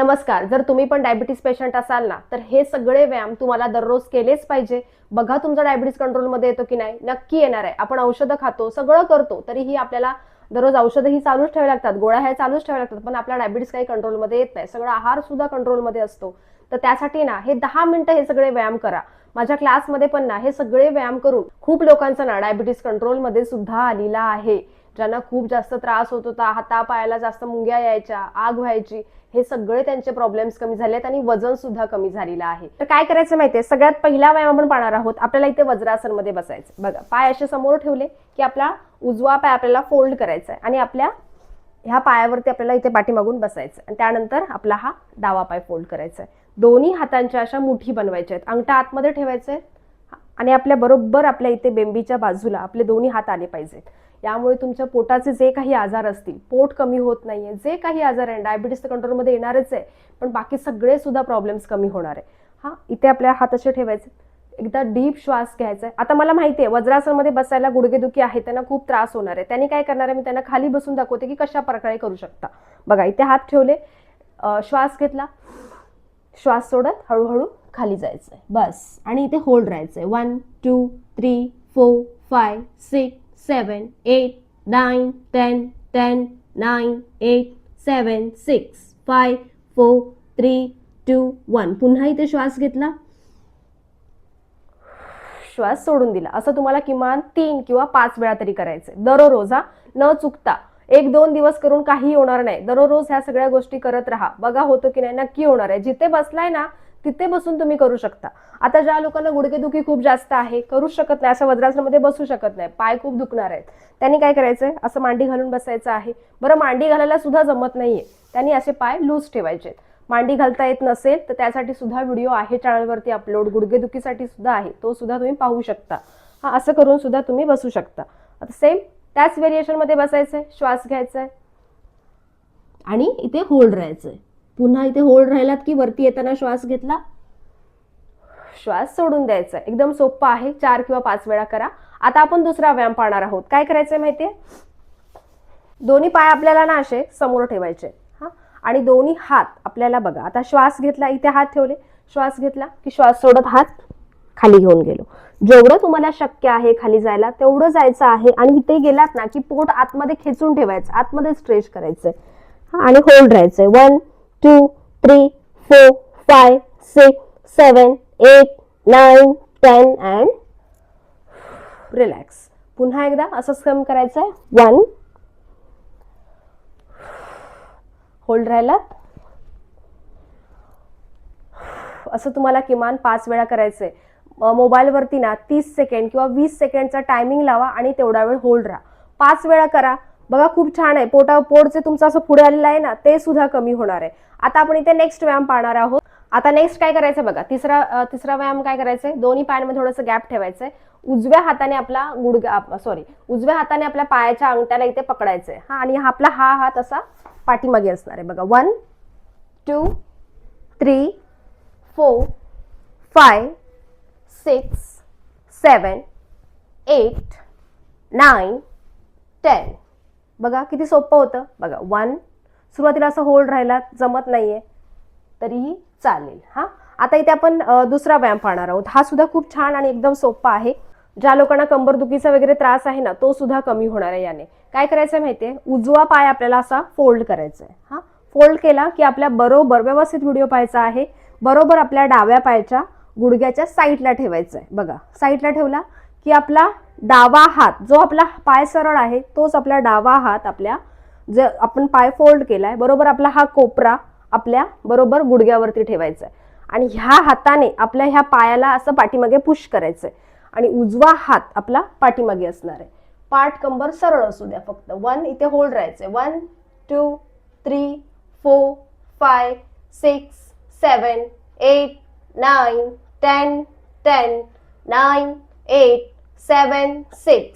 नमस्कार. जर तुम्ही पण डायबिटीज पेशंट असाल ना, तर हे सगळे व्यायाम तुम्हाला दररोज केलेच पाहिजे. बघा तुमचा डायबिटीज कंट्रोलमध्ये येतो की नाही. नक्की येणार आहे. आपण औषधं खातो, सगळं करतो, तरीही आपल्याला दररोज औषधंही चालूच ठेवावी लागतात, गोळ्या ह्या चालूच ठेवाव्या लागतात, पण आपला डायबिटीज काही कंट्रोलमध्ये येत नाही. सगळा आहार सुद्धा कंट्रोलमध्ये असतो. तर त्यासाठी ना हे 10 मिनिटं हे सगळे व्यायाम करा. माझ्या क्लासमध्ये पण ना हे सगळे व्यायाम करून खूप लोकांचा ना डायबिटीज कंट्रोलमध्ये सुद्धा आलेला आहे. ज्यांना खूप जास्त त्रास होत होता, हातापायाला जास्त मुंग्या यायच्या, आग व्हायची, हे सगळे त्यांचे प्रॉब्लेम्स कमी झालेत आणि वजन सुद्धा कमी झालेलं आहे. तर काय करायचं माहितीये, सगळ्यात पहिला व्यायाम आपण पाहणार आहोत. आपल्याला इथे वज्रासन मध्ये बसायचं. बघा, पाय असे समोर ठेवले की आपला उजवा पाय आपल्याला फोल्ड करायचा आहे आणि आपल्या ह्या पायावरती आपल्याला इथे पाठीमागून बसायचं आणि त्यानंतर आपला हा डावा पाय फोल्ड करायचा आहे. दोन्ही हातांच्या अशा मुठी बनवायच्या आहेत. अंगठा आतमध्ये ठेवायचे आणि आपल्या बरोबर आपल्या इथे बेंबीच्या बाजूला आपले दोन्ही हात आले पाहिजेत. यामुळे तुमच्या पोटाचे जे काही आजार असतील, पोट कमी होत नाहीये, जे काही आजार आहे डायबिटीज कंट्रोलमध्ये येणारच आहे, पण बाकी सगळे सुद्धा प्रॉब्लेम्स कमी होणार आहे. हा, इथे आपल्या हात असे ठेवायचे. एकदा डीप श्वास घ्यायचा आहे. आता मला माहिती आहे वज्रासनमध्ये बसायला गुडघेदुखी आहे, त्यांना खूप त्रास होणार आहे. त्यांनी काय करणार आहे, मी त्यांना खाली बसून दाखवते की कशा प्रकारे करू शकता. बघा, इथे हात ठेवले, श्वास घेतला, श्वास सोडत हळूहळू खाली जायचंय बस, आणि इथे होल्ड राहायचंय. 1 2 3 4 5 6 7 8 9 10 10 9 8 7 6 5 4 3 2 1. पुन्हा इथे श्वास घेतला, श्वास सोडून दिला. असं तुम्हाला किमान 3 किंवा 5 वेळा तरी करायचंय दररोज. हा, न चुकता. 1-2 दिवस करून काही होणार नाही. दररोज ह्या सगळ्या गोष्टी करत राहा. बघा होतो की नाही. नक्की होणार आहे. जिथे बसलाय ना तिथे बसून तुम्ही करू शकता. आता ज्या लोकांना गुडघेदुखी खूप जास्त आहे, करू शकत नाही, असं वज्रासनामध्ये बसू शकत नाही, पाय खूप दुखणार आहेत, त्यांनी काय करायचंय, असं मांडी घालून बसायचं आहे. बरं, मांडी घालायला सुद्धा जमत नाहीये, त्यांनी असे पाय लूज ठेवायचे. मांडी घालता येत नसेल तर त्यासाठी सुद्धा व्हिडिओ आहे चॅनलवरती अपलोड, गुडघेदुखीसाठी सुद्धा आहे, तो सुद्धा तुम्ही पाहू शकता. हा, असं करून सुद्धा तुम्ही बसू शकता. आता सेम त्याच व्हेरिएशन मध्ये बसायचंय, श्वास घ्यायचाय आणि इथे होल्ड राहायचंय. पुन्हा इथे होल्ड राहिलात की वरती येताना श्वास घेतला, श्वास सोडून द्यायचा. एकदम सोपं आहे. 4 किंवा 5 वेळा करा. आता आपण दुसरा व्यायाम पाहणार आहोत. काय करायचंय माहितीये, दोन्ही पाय आपल्याला ना असे समोर ठेवायचे. हा, आणि दोन्ही हात आपल्याला, बघा आता श्वास घेतला, इथे हात ठेवले, श्वास घेतला की श्वास सोडत हात खाली घेऊन गेलो. जेवढं तुम्हाला शक्य आहे खाली जायला तेवढं जायचं आहे. आणि इथे गेलात ना की पोट आतमध्ये खेचून ठेवायचं, आतमध्ये स्ट्रेच करायचंय. हा, आणि होल्ड राहायचंय. 1 2 3 4 5 6 7 8 9 10 अँड रिलॅक्स. पुन्हा एकदा असंच काम करायचंय. 1, होल्ड राहिला. असं तुम्हाला किमान 5 वेळा करायचंय. मोबाईलवरती ना 30 सेकंड किंवा 20 सेकंडचा टायमिंग लावा आणि तेवढा वेळ होल्ड राहा. 5 वेळा करा. बघा, खूप छान आहे. पोटचे तुमचं असं पुढे आलेलं आहे ना, ते सुद्धा कमी होणार आहे. आता आपण इथे नेक्स्ट व्यायाम पाहणार आहोत. आता नेक्स्ट काय करायचं बघा, तिसरा व्यायाम काय करायचंय, दोन्ही पायांमध्ये थोडंसं गॅप ठेवायचंय. उजव्या हाताने आपला उजव्या हाताने आपल्या पायाच्या अंगठ्याला इथे पकडायचंय. हा, आणि आपला हा हात असा पाठीमागे असणार आहे. बघा, 1 2 3 4 5 6 7 8 9 10. बघा किती सोपं होतं. बघा, 1, सुरुवातीला असं होल्ड राहिला, जमत नाहीये तरीही चालेल. हा, आता इथे आपण दुसरा व्यायाम पाहणार आहोत. हा सुद्धा खूप छान आणि एकदम सोपा आहे. ज्या लोकांना कंबरदुखीचा वगैरे त्रास आहे ना, तो सुद्धा कमी होणार आहे याने. काय करायचं माहितीये, उजवा पाय आपल्याला असा फोल्ड करायचा आहे. हा, फोल्ड केला की आपल्या बरोबर, व्यवस्थित व्हिडिओ पाहायचा आहे, बरोबर आपल्या डाव्या पायाच्या गुडघ्याच्या साईडला ठेवायचा आहे. बघा, साईडला ठेवला की आपला डावा हात, जो आपला पाय सरळ आहे तोच आपला डावा हात, आपल्या जे आपण पाय फोल्ड केलाय बरोबर आपला हा कोपरा आपल्या बरोबर गुडघ्यावरती ठेवायचा आहे. आणि ह्या हाताने आपल्या ह्या पायाला असं पाठीमागे पुश करायचंय आणि उजवा हात आपला पाठीमागे असणार आहे. पाठ कंबर सरळ असू द्या फक्त. 1, इथे होल्ड राहायचंय. 1 2 3 4 5 6 7 8 9 10 10 9 8 7 6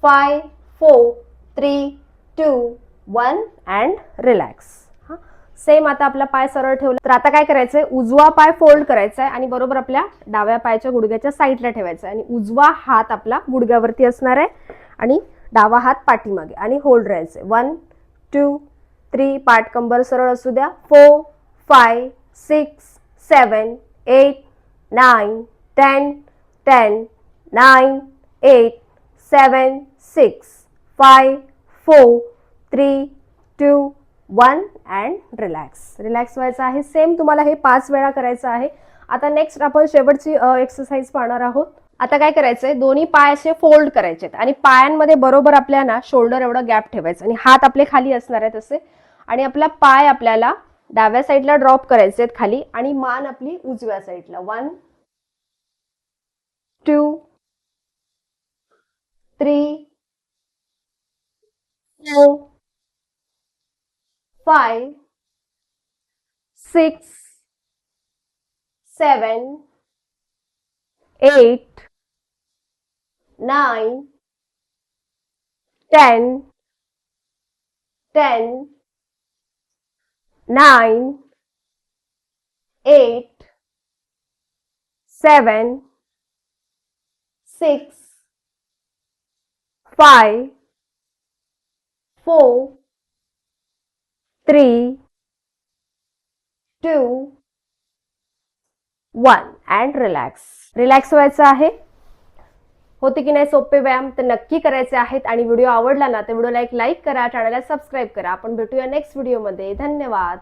5 4 3 2 1 अँड रिलॅक्स. सेम आता आपला पाय सरळ ठेवला तर आता काय करायचंय, उजवा पाय फोल्ड करायचा आहे आणि बरोबर आपल्या डाव्या पायाच्या गुडघ्याच्या साईडला ठेवायचा आहे आणि उजवा हात आपला गुडघ्यावरती असणार आहे आणि डावा हात पाठीमागे आणि होल्ड राहायचंय. 1 2 3, पाठ कंबर सरळ असू द्या. 4 5 6 7 8 9 10 10 9 8 7 6 5 4 3 2 1 अँड रिलॅक्स व्हायचं आहे. सेम तुम्हाला हे 5 वेळा करायचं आहे. आता नेक्स्ट आपण शेवटची एक्सरसाइज पाहणार आहोत. आता काय करायचंय, दोन्ही पाय असे फोल्ड करायचे आणि पायांमध्ये बरोबर आपल्याला शोल्डर एवढा गॅप ठेवायचा आणि हात आपले खाली असणार आहेत असे, आणि आपला पाय आपल्याला डाव्या साईडला ड्रॉप करायचे आहेत खाली आणि मान आपली उजव्या साईडला. 1 2 3 4 5 6 7 8 9 10 10 9 8 7 6 5 4 3 2 1 अँड रिलॅक्स व्हायचं आहे. होते की नाही सोपे व्यायाम? तर नक्की करायचे आहेत. आणि व्हिडिओ आवडला ना तर व्हिडिओला एक लाईक करा, चॅनलला सबस्क्राईब करा. आपण भेटूया नेक्स्ट व्हिडिओमध्ये. धन्यवाद.